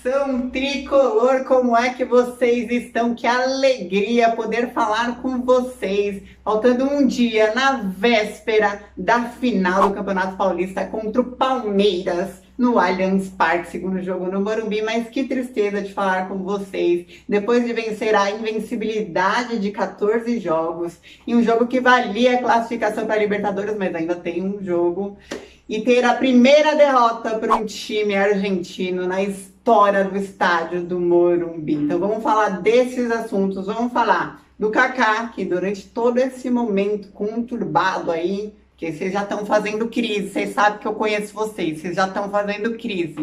Nação tricolor, como é que vocês estão? Que alegria poder falar com vocês, faltando um dia na véspera da final do Campeonato Paulista contra o Palmeiras no Allianz Parque, segundo jogo no Morumbi. Mas que tristeza de falar com vocês, depois de vencer a invencibilidade de 14 jogos, em um jogo que valia a classificação para a Libertadores, mas ainda tem um jogo, e ter a primeira derrota para um time argentino na história do estádio do Morumbi. Então vamos falar desses assuntos, vamos falar do Kaká, que durante todo esse momento conturbado aí, que vocês já estão fazendo crise, vocês sabem que eu conheço vocês já estão fazendo crise.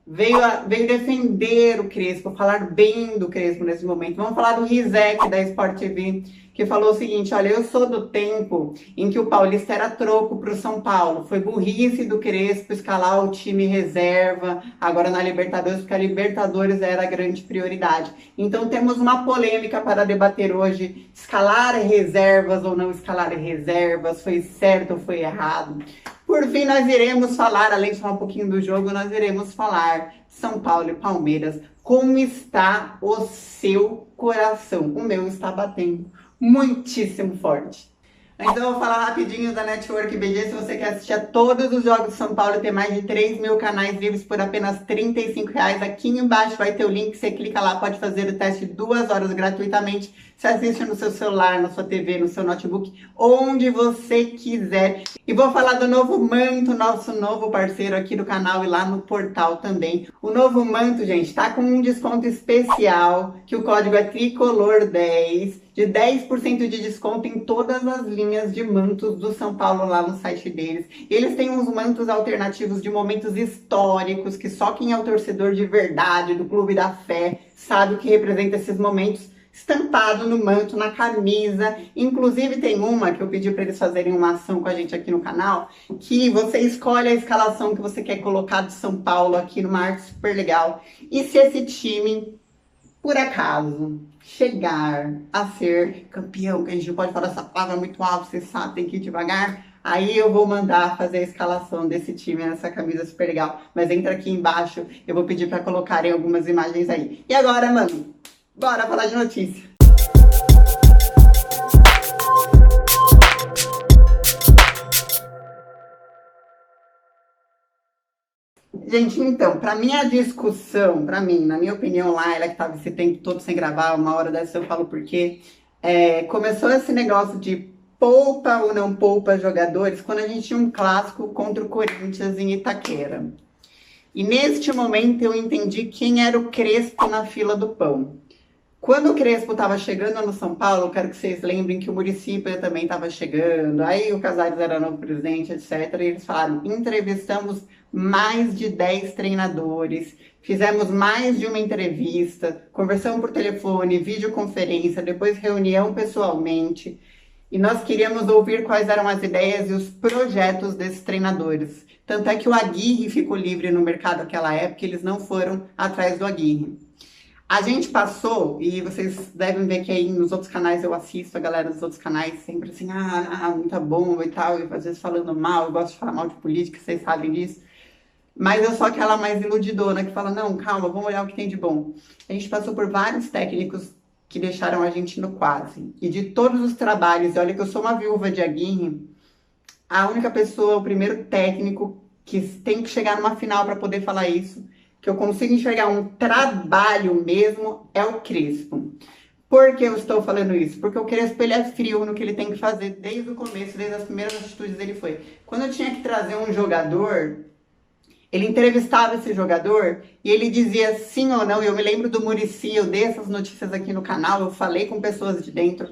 Veio defender o Crespo, falar bem do Crespo nesse momento. Vamos falar do Rizek da Sport TV, que falou o seguinte: olha, eu sou do tempo em que o Paulista era troco para o São Paulo. Foi burrice do Crespo escalar o time reserva agora na Libertadores, porque a Libertadores era a grande prioridade. Então temos uma polêmica para debater hoje: escalar reservas ou não escalar reservas, foi certo ou foi errado. Por fim, nós iremos falar, além de falar um pouquinho do jogo, nós iremos falar São Paulo e Palmeiras. Como está o seu coração? O meu está batendo muitíssimo forte. Então eu vou falar rapidinho da Network BG. Se você quer assistir a todos os jogos de São Paulo, tem mais de 3 mil canais livres por apenas R$35. Aqui embaixo vai ter o link, você clica lá, pode fazer o teste 2 horas gratuitamente. Você assiste no seu celular, na sua TV, no seu notebook, onde você quiser. E vou falar do Novo Manto, nosso novo parceiro aqui do canal e lá no portal também. O Novo Manto, gente, tá com um desconto especial, que o código é tricolor10, de 10% de desconto em todas as linhas de mantos do São Paulo lá no site deles. Eles têm uns mantos alternativos de momentos históricos, que só quem é o torcedor de verdade do Clube da Fé sabe o que representa esses momentos, estampado no manto, na camisa. Inclusive tem uma que eu pedi para eles fazerem uma ação com a gente aqui no canal, que você escolhe a escalação que você quer colocar de São Paulo aqui numa arte super legal. E se esse time, por acaso, chegar a ser campeão, que a gente não pode falar essa palavra muito alto, você sabe, tem que ir devagar, aí eu vou mandar fazer a escalação desse time nessa camisa super legal. Mas entra aqui embaixo, eu vou pedir para colocarem algumas imagens aí. E agora, mano, bora falar de notícia. Gente, então, para minha discussão, para mim, na minha opinião lá, ela que estava esse tempo todo sem gravar, uma hora dessa eu falo por quê, começou esse negócio de poupa ou não poupa jogadores quando a gente tinha um clássico contra o Corinthians em Itaquera. E neste momento eu entendi quem era o Crespo na fila do pão. Quando o Crespo estava chegando no São Paulo, eu quero que vocês lembrem que o Município também estava chegando, aí o Casares era novo presidente, etc. E eles falaram: entrevistamos mais de 10 treinadores, fizemos mais de uma entrevista, conversamos por telefone, videoconferência, depois reunião pessoalmente, e nós queríamos ouvir quais eram as ideias e os projetos desses treinadores. Tanto é que o Aguirre ficou livre no mercado naquela época, eles não foram atrás do Aguirre. A gente passou, e vocês devem ver que aí nos outros canais eu assisto a galera dos outros canais sempre assim, muita bomba e tal, e às vezes falando mal, eu gosto de falar mal de política, vocês sabem disso. Mas eu sou aquela mais iludidona que fala: não, calma, vamos olhar o que tem de bom. A gente passou por vários técnicos que deixaram a gente no quase. E de todos os trabalhos, e olha que eu sou uma viúva de Aguirre, a única pessoa, o primeiro técnico que tem que chegar numa final para poder falar isso, que eu consigo enxergar um trabalho mesmo, é o Crespo. Por que eu estou falando isso? Porque o Crespo, ele é frio no que ele tem que fazer desde o começo, desde as primeiras atitudes dele foi. Quando eu tinha que trazer um jogador, ele entrevistava esse jogador e ele dizia sim ou não. Eu me lembro do Muricy, eu dei essas notícias aqui no canal, eu falei com pessoas de dentro,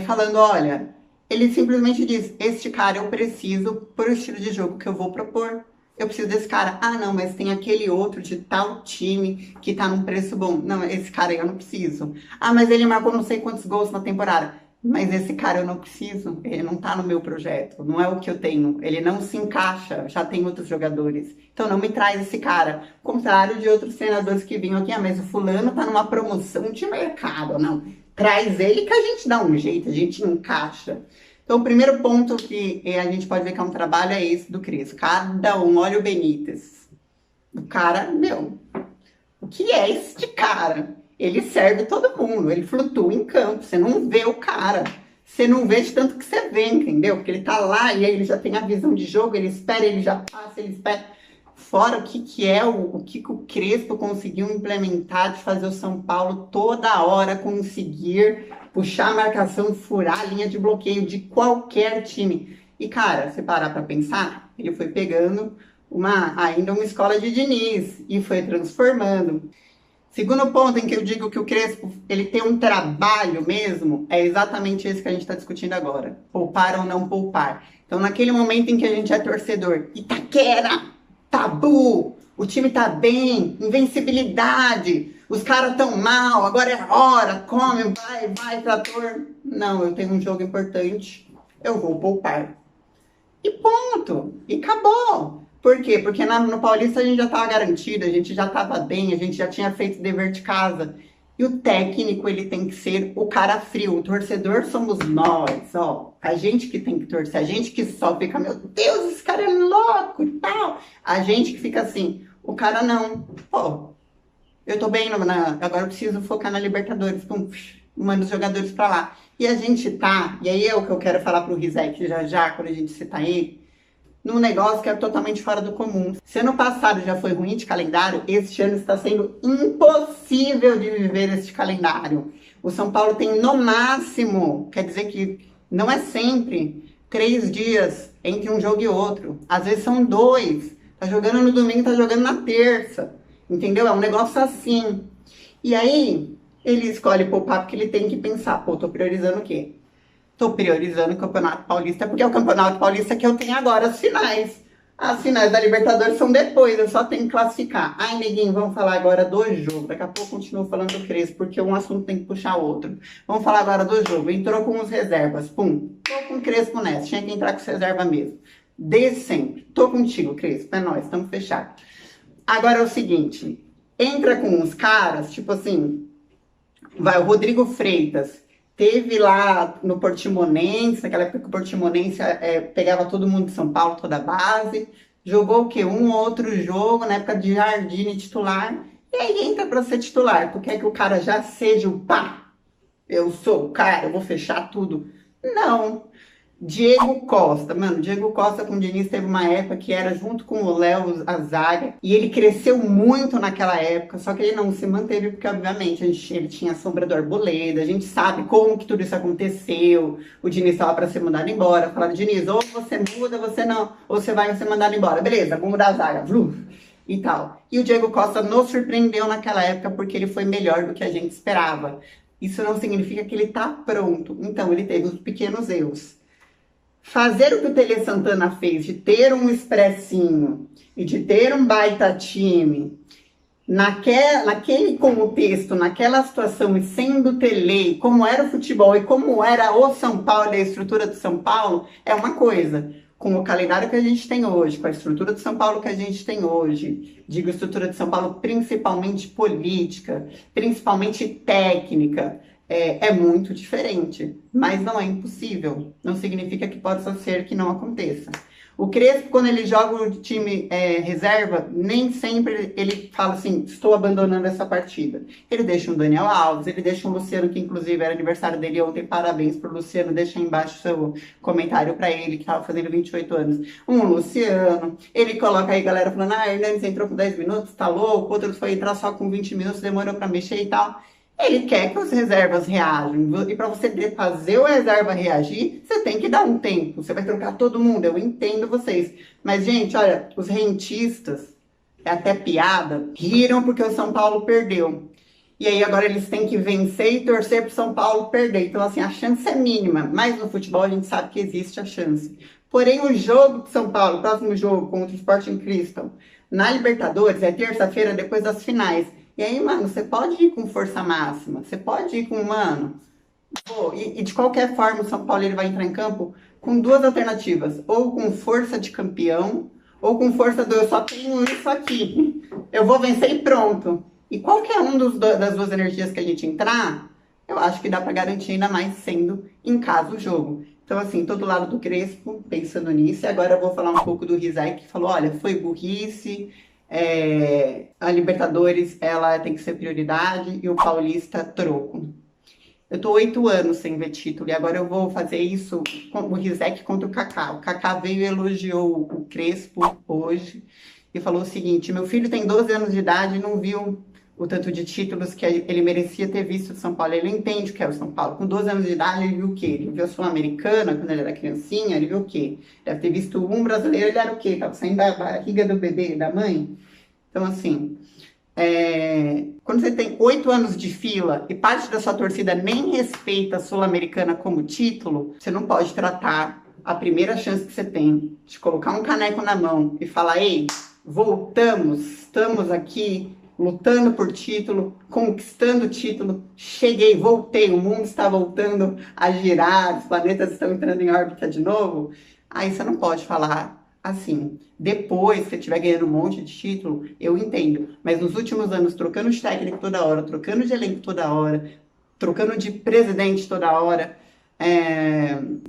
falando: olha, ele simplesmente diz: este cara eu preciso por estilo de jogo que eu vou propor. Eu preciso desse cara. Ah, não, mas tem aquele outro de tal time que tá num preço bom. Não, esse cara aí eu não preciso. Ah, mas ele marcou não sei quantos gols na temporada. Mas esse cara eu não preciso. Ele não tá no meu projeto. Não é o que eu tenho. Ele não se encaixa. Já tem outros jogadores. Então não me traz esse cara. Contrário de outros treinadores que vinham aqui. Ah, mas o fulano tá numa promoção de mercado. Não. Traz ele que a gente dá um jeito. A gente encaixa. Então, o primeiro ponto que a gente pode ver que é um trabalho é esse do Cris. Cada um, olha o Benítez. O cara, o que é este cara? Ele serve todo mundo, ele flutua em campo, você não vê o cara. Você não vê de tanto que você vê, entendeu? Porque ele tá lá e aí ele já tem a visão de jogo, ele espera, ele já passa, ele espera. Fora o que o Crespo conseguiu implementar de fazer o São Paulo toda hora conseguir puxar a marcação, furar a linha de bloqueio de qualquer time. E, cara, se parar pra pensar, ele foi pegando ainda uma escola de Diniz e foi transformando. Segundo ponto em que eu digo que o Crespo ele tem um trabalho mesmo, é exatamente esse que a gente está discutindo agora. Poupar ou não poupar. Então, naquele momento em que a gente é torcedor, Itaquera, tabu, o time tá bem, invencibilidade, os caras tão mal, agora é hora, come, vai, trator. Não, eu tenho um jogo importante, eu vou poupar. E ponto, e acabou. Por quê? Porque no Paulista a gente já estava garantido, a gente já estava bem, a gente já tinha feito dever de casa. E o técnico, ele tem que ser o cara frio. O torcedor somos nós, ó. A gente que tem que torcer, a gente que só fica, meu Deus, esse cara é louco e tal. A gente que fica assim, o cara não. Pô, eu tô bem, agora eu preciso focar na Libertadores. Pum, manda os jogadores pra lá. E a gente tá, e aí é o que eu quero falar pro Rizek já, quando a gente citar ele, num negócio que é totalmente fora do comum. Se ano passado já foi ruim de calendário, este ano está sendo impossível de viver este calendário. O São Paulo tem no máximo, quer dizer que não é sempre, 3 dias entre um jogo e outro. Às vezes são 2. Tá jogando no domingo, tá jogando na terça. Entendeu? É um negócio assim. E aí, ele escolhe poupar porque ele tem que pensar, pô, tô priorizando o quê? Tô priorizando o Campeonato Paulista, porque é o Campeonato Paulista que eu tenho agora as finais. As finais da Libertadores são depois, eu só tenho que classificar. Ai, neguinho, vamos falar agora do jogo. Daqui a pouco eu continuo falando do Crespo, porque um assunto tem que puxar outro. Vamos falar agora do jogo. Entrou com os reservas, pum. Tô com o Crespo nessa, tinha que entrar com os reservas mesmo. Desde sempre. Tô contigo, Crespo, é nóis, estamos fechados. Agora é o seguinte, entra com uns caras, tipo assim, vai o Rodrigo Freitas, teve lá no Portimonense, naquela época que o Portimonense pegava todo mundo de São Paulo, toda a base, jogou o quê? Um ou outro jogo, na época de Jardine titular, e aí entra para ser titular. Tu quer que o cara já seja o pá? Eu sou o cara, eu vou fechar tudo. Não. Diego Costa, mano, Diego Costa com o Diniz teve uma época que era junto com o Léo, a zaga, e ele cresceu muito naquela época, só que ele não se manteve, porque obviamente ele tinha a sombra do Arboleda, a gente sabe como que tudo isso aconteceu, o Diniz estava para ser mandado embora, falaram, Diniz, ou você muda, você não, ou você vai ser mandado embora, beleza, vamos mudar a zaga, e tal. E o Diego Costa nos surpreendeu naquela época, porque ele foi melhor do que a gente esperava. Isso não significa que ele está pronto, então ele teve os pequenos erros. Fazer o que o Tele Santana fez, de ter um expressinho e de ter um baita time, naquele contexto, naquela situação, e sendo Tele, como era o futebol e como era o São Paulo e a estrutura do São Paulo, é uma coisa. Com o calendário que a gente tem hoje, com a estrutura do São Paulo que a gente tem hoje, digo estrutura de São Paulo principalmente política, principalmente técnica, é muito diferente, mas não é impossível. Não significa que possa ser que não aconteça. O Crespo, quando ele joga o time reserva, nem sempre ele fala assim, estou abandonando essa partida. Ele deixa um Daniel Alves, ele deixa um Luciano, que inclusive era aniversário dele ontem, parabéns pro Luciano, deixa aí embaixo seu comentário para ele, que estava fazendo 28 anos. Um Luciano, ele coloca aí galera falando, Hernandes entrou com 10 minutos, tá louco, outro foi entrar só com 20 minutos, demorou para mexer e tal. Ele quer que os reservas reajam. E para você fazer o reserva reagir, você tem que dar um tempo. Você vai trocar todo mundo. Eu entendo vocês. Mas, gente, olha, os rentistas, é até piada, riram porque o São Paulo perdeu. E aí agora eles têm que vencer e torcer para o São Paulo perder. Então, assim, a chance é mínima. Mas no futebol a gente sabe que existe a chance. Porém, o jogo de São Paulo, o próximo jogo contra o Sporting Cristal, na Libertadores, é terça-feira depois das finais. E aí, mano, você pode ir com força máxima, você pode ir com, mano... Pô, e de qualquer forma, o São Paulo ele vai entrar em campo com 2 alternativas. Ou com força de campeão, ou com força do eu só tenho isso aqui. Eu vou vencer e pronto. E qualquer um das 2 energias que a gente entrar, eu acho que dá pra garantir, ainda mais sendo em casa o jogo. Então, assim, todo lado do Crespo, pensando nisso. E agora eu vou falar um pouco do Rizek, que falou, olha, foi burrice... A Libertadores, ela tem que ser prioridade e o Paulista, troco. Eu tô 8 anos sem ver título e agora eu vou fazer isso com o Rizek contra o Kaká. O Kaká veio e elogiou o Crespo hoje e falou o seguinte: meu filho tem 12 anos de idade e não viu o tanto de títulos que ele merecia ter visto de São Paulo. Ele não entende o que é o São Paulo. Com 12 anos de idade, ele viu o quê? Ele viu a Sul-Americana quando ele era criancinha, ele viu o quê? Deve ter visto um brasileiro, ele era o quê? Tava saindo da barriga do bebê, da mãe? Então, assim, quando você tem 8 anos de fila e parte da sua torcida nem respeita a Sul-Americana como título, você não pode tratar a primeira chance que você tem de colocar um caneco na mão e falar: ei, voltamos, estamos aqui lutando por título, conquistando título, cheguei, voltei, o mundo está voltando a girar, os planetas estão entrando em órbita de novo. Aí você não pode falar assim. Depois que você estiver ganhando um monte de título, eu entendo. Mas nos últimos anos, trocando de técnico toda hora, trocando de elenco toda hora, trocando de presidente toda hora,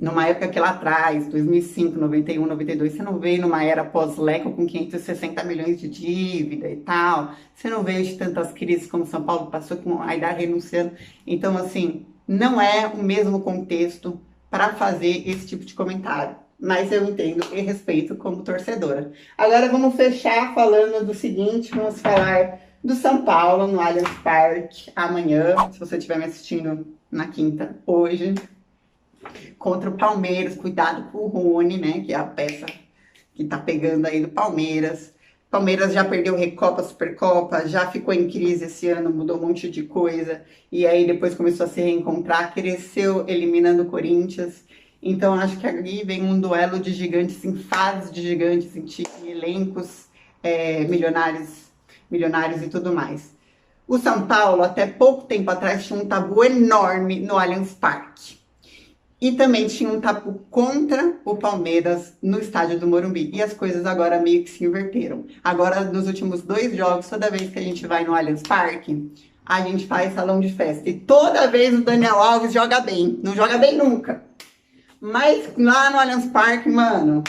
numa época que lá atrás, 2005, 91, 92, você não veio numa era pós-Leco com 560 milhões de dívida e tal, você não veio de tantas crises como São Paulo passou, com a Aidar renunciando. Então, assim, não é o mesmo contexto para fazer esse tipo de comentário. Mas eu entendo e respeito como torcedora. Agora vamos fechar falando do seguinte, vamos falar do São Paulo no Allianz Parque amanhã, se você estiver me assistindo na quinta, hoje, contra o Palmeiras. Cuidado com o Rony, né, que é a peça que tá pegando aí do Palmeiras. Palmeiras já perdeu Recopa, Supercopa, já ficou em crise esse ano, mudou um monte de coisa, e aí depois começou a se reencontrar, cresceu eliminando o Corinthians. Então acho que ali vem um duelo de gigantes em fases de gigantes, em elencos milionários e tudo mais. O São Paulo, até pouco tempo atrás, tinha um tabu enorme no Allianz Parque. E também tinha um tabu contra o Palmeiras no estádio do Morumbi. E as coisas agora meio que se inverteram. Agora, nos últimos 2 jogos, toda vez que a gente vai no Allianz Parque, a gente faz salão de festa. E toda vez o Daniel Alves joga bem. Não joga bem nunca. Mas lá no Allianz Parque, mano,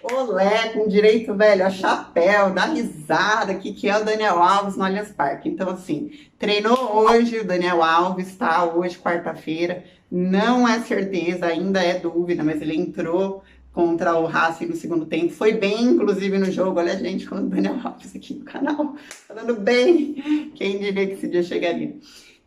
olé, com direito, velho, a chapéu, dá risada, que é o Daniel Alves no Allianz Parque. Então, assim, treinou hoje o Daniel Alves, tá? Hoje, quarta-feira. Não é certeza, ainda é dúvida, mas ele entrou contra o Racing no segundo tempo. Foi bem, inclusive, no jogo. Olha a gente falando do Daniel Alves aqui no canal. Falando bem. Quem diria que esse dia chegaria.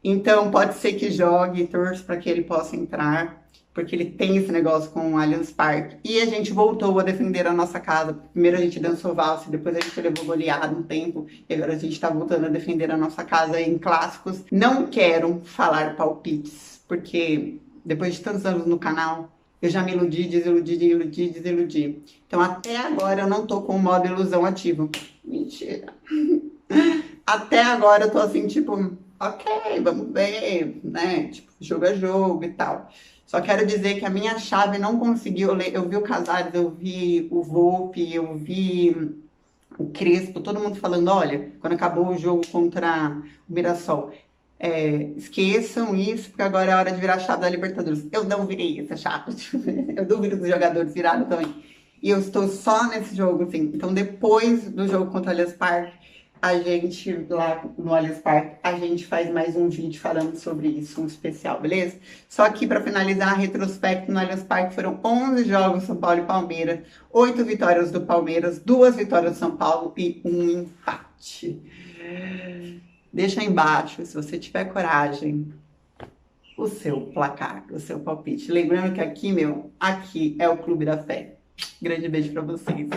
Então, pode ser que jogue, torço para que ele possa entrar, porque ele tem esse negócio com o Allianz Parque. E a gente voltou a defender a nossa casa. Primeiro a gente dançou valsa, depois a gente levou goleada um tempo, e agora a gente tá voltando a defender a nossa casa em clássicos. Não quero falar palpites, porque depois de tantos anos no canal, eu já me iludi, desiludi. Então até agora eu não tô com o modo ilusão ativo. Mentira. Até agora eu tô assim, tipo, ok, vamos ver, né? Tipo, jogo a jogo e tal. Só quero dizer que a minha chave não conseguiu ler. Eu vi o Casares, eu vi o Volpi, eu vi o Crespo, todo mundo falando: olha, quando acabou o jogo contra o Mirassol, esqueçam isso, porque agora é hora de virar a chave da Libertadores. Eu não virei essa chave. Eu duvido que os jogadores viraram também. E eu estou só nesse jogo, assim. Então, depois do jogo contra o Allianz Parque, a gente, lá no Allianz Parque, a gente faz mais um vídeo falando sobre isso, um especial, beleza? Só aqui para finalizar, retrospecto no Allianz Parque, foram 11 jogos São Paulo e Palmeiras, 8 vitórias do Palmeiras, 2 vitórias do São Paulo e 1 empate. Deixa aí embaixo, se você tiver coragem, o seu placar, o seu palpite. Lembrando que aqui, aqui é o Clube da Fé. Grande beijo para vocês.